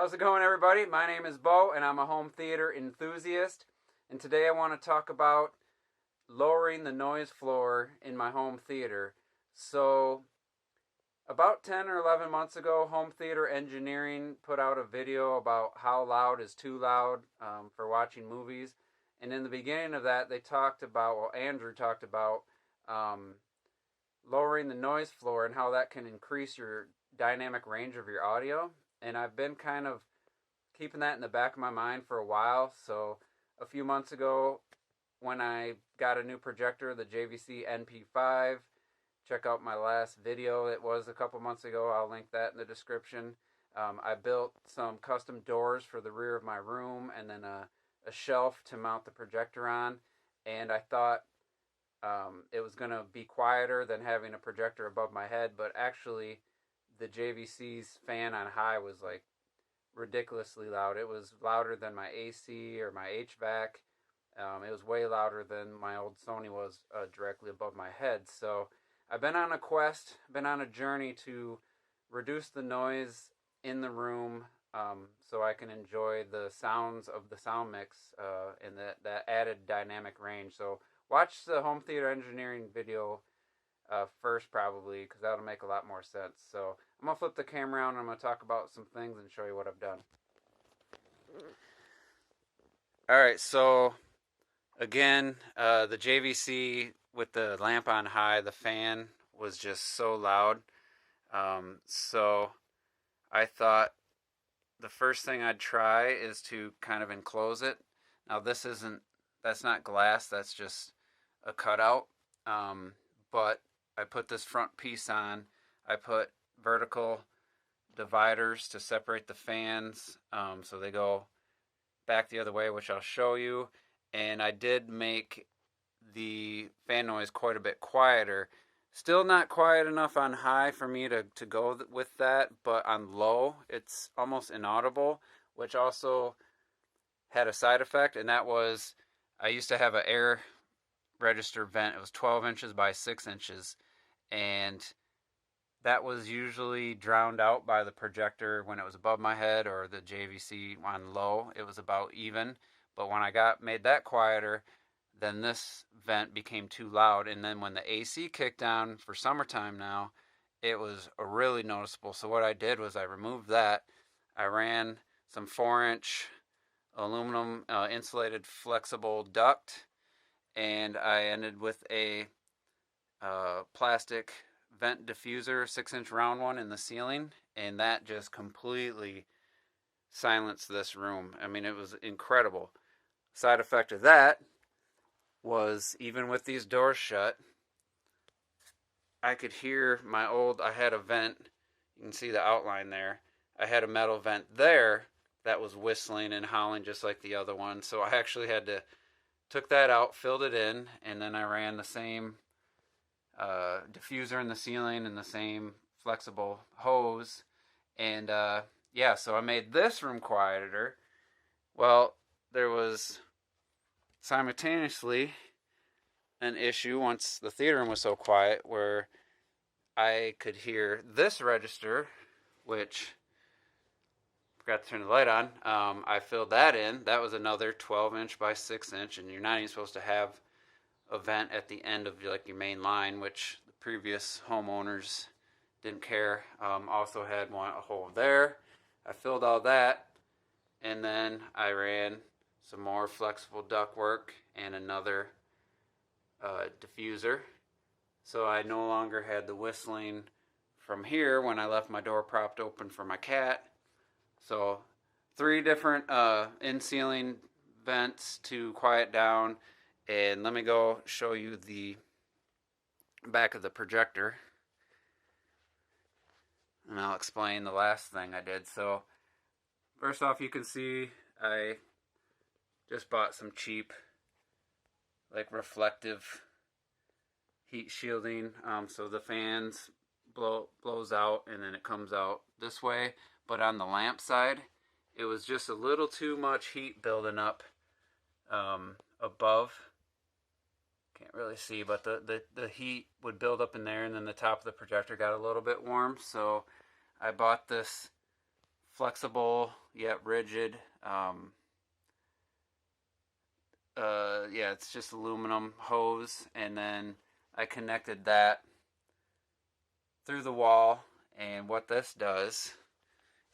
How's it going, everybody? My name is Bo, and I'm a home theater enthusiast. And today I want to talk about lowering the noise floor in my home theater. So, about 10 or 11 months ago, Home Theater Engineering put out a video about how loud is too loud for watching movies. And in the beginning of that, Andrew talked about um, lowering the noise floor and how that can increase your dynamic range of your audio. And I've been kind of keeping that in the back of my mind for a while. So a few months ago, when I got a new projector, the JVC NP5, check out my last video. It was a couple months ago. I'll link that in the description. I built some custom doors for the rear of my room and then a shelf to mount the projector on. And I thought it was going to be quieter than having a projector above my head, but actually the JVC's fan on high was like ridiculously loud. It was louder than my AC or my HVAC. It was way louder than my old Sony was directly above my head. So I've been on a quest, been on a journey to reduce the noise in the room so I can enjoy the sounds of the sound mix and that added dynamic range. So watch the home theater engineering video first, probably, because that'll make a lot more sense. So I'm going to flip the camera around and I'm going to talk about some things and show you what I've done. Alright, so again, the JVC with the lamp on high, the fan was just so loud. So I thought the first thing I'd try is to kind of enclose it. Now that's not glass, that's just a cutout. But I put this front piece on. I put vertical dividers to separate the fans so they go back the other way, which I'll show you. And I did make the fan noise quite a bit quieter. Still not quiet enough on high for me to go with that, but on low, it's almost inaudible, which also had a side effect, and that was I used to have an air register vent. It was 12 inches by 6 inches, and that was usually drowned out by the projector when it was above my head, or the JVC on low. It was about even. But when I made that quieter, then this vent became too loud. And then when the AC kicked on for summertime now, it was really noticeable. So what I did was I removed that. I ran some 4-inch aluminum insulated flexible duct, and I ended with a plastic vent diffuser, 6-inch round one in the ceiling, and that just completely silenced this room. I mean, it was incredible. Side effect of that was, even with these doors shut, I could hear I had a vent, you can see the outline there. I had a metal vent there that was whistling and howling just like the other one, so I actually took that out, filled it in, and then I ran the same diffuser in the ceiling and the same flexible hose. And so I made this room quieter. Well, there was simultaneously an issue once the theater room was so quiet where I could hear this register, which forgot to turn the light on. I filled that in. That was another 12-inch by 6-inch, and you're not even supposed to have a vent at the end of like your main line, which the previous homeowners didn't care. Also had a hole there. I filled all that, and then I ran some more flexible ductwork and another diffuser. So I no longer had the whistling from here when I left my door propped open for my cat. So 3 different in-ceiling vents to quiet down. And let me go show you the back of the projector. And I'll explain the last thing I did. So first off, you can see I just bought some cheap like reflective heat shielding. So the fans blows out and then it comes out this way. But on the lamp side, it was just a little too much heat building up above. Can't really see, but the heat would build up in there, and then the top of the projector got a little bit warm. So I bought this flexible yet rigid. Yeah, it's just aluminum hose, and then I connected that through the wall. And what this does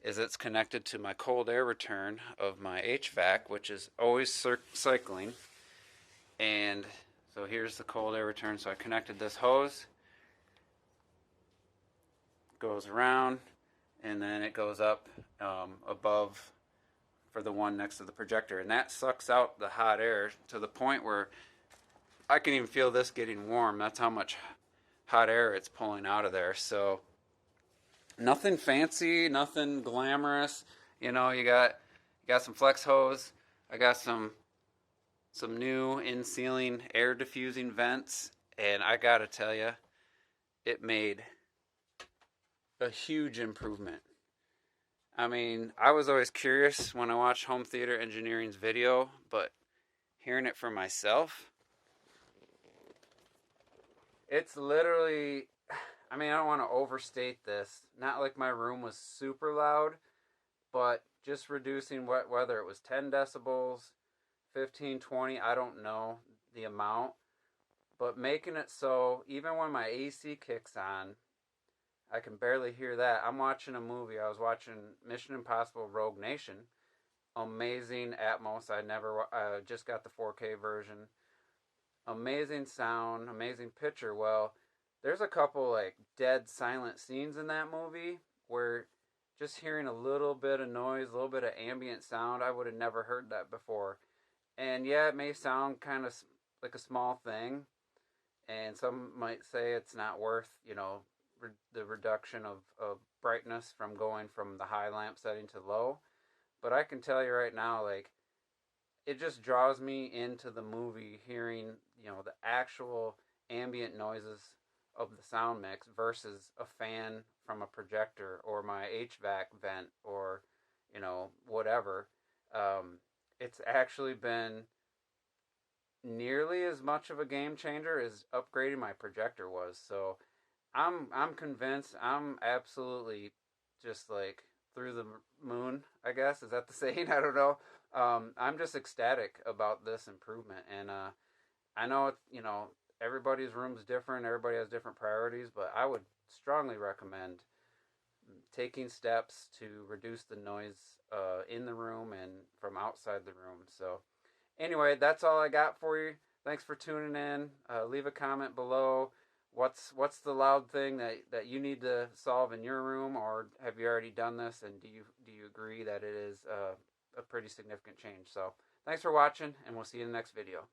is it's connected to my cold air return of my HVAC, which is always cycling. And so here's the cold air return. So I connected this hose, goes around, and then it goes up above for the one next to the projector, and that sucks out the hot air to the point where I can even feel this getting warm. That's how much hot air it's pulling out of there. So nothing fancy, nothing glamorous. You know, you got some flex hose. I got some new in-ceiling air diffusing vents, and I gotta tell you, it made a huge improvement. I mean, I was always curious when I watched Home Theater Engineering's video, but hearing it for myself, it's literally, I mean, I don't want to overstate this. Not like my room was super loud, but just reducing whether it was 10 decibels, 15, 20, I don't know the amount, but making it so even when my AC kicks on, I can barely hear that. I'm watching a movie. I was watching Mission Impossible Rogue Nation. Amazing Atmos. I just got the 4K version. Amazing sound, amazing picture. Well, there's a couple like dead silent scenes in that movie where just hearing a little bit of noise, a little bit of ambient sound, I would have never heard that before. And yeah, it may sound kind of like a small thing, and some might say it's not worth, the reduction of brightness from going from the high lamp setting to low. But I can tell you right now, like, it just draws me into the movie hearing, the actual ambient noises of the sound mix versus a fan from a projector or my HVAC vent or, whatever. It's actually been nearly as much of a game changer as upgrading my projector was. So I'm convinced. I'm absolutely just like through the moon, I guess. Is that the saying? I don't know. I'm just ecstatic about this improvement, and I know everybody's room's different. Everybody has different priorities, but I would strongly recommend taking steps to reduce the noise in the room and from outside the room. So anyway, that's all I got for you. Thanks for tuning in. Leave a comment below. What's the loud thing that you need to solve in your room, or have you already done this? And do you agree that it is a pretty significant change? So thanks for watching, and we'll see you in the next video.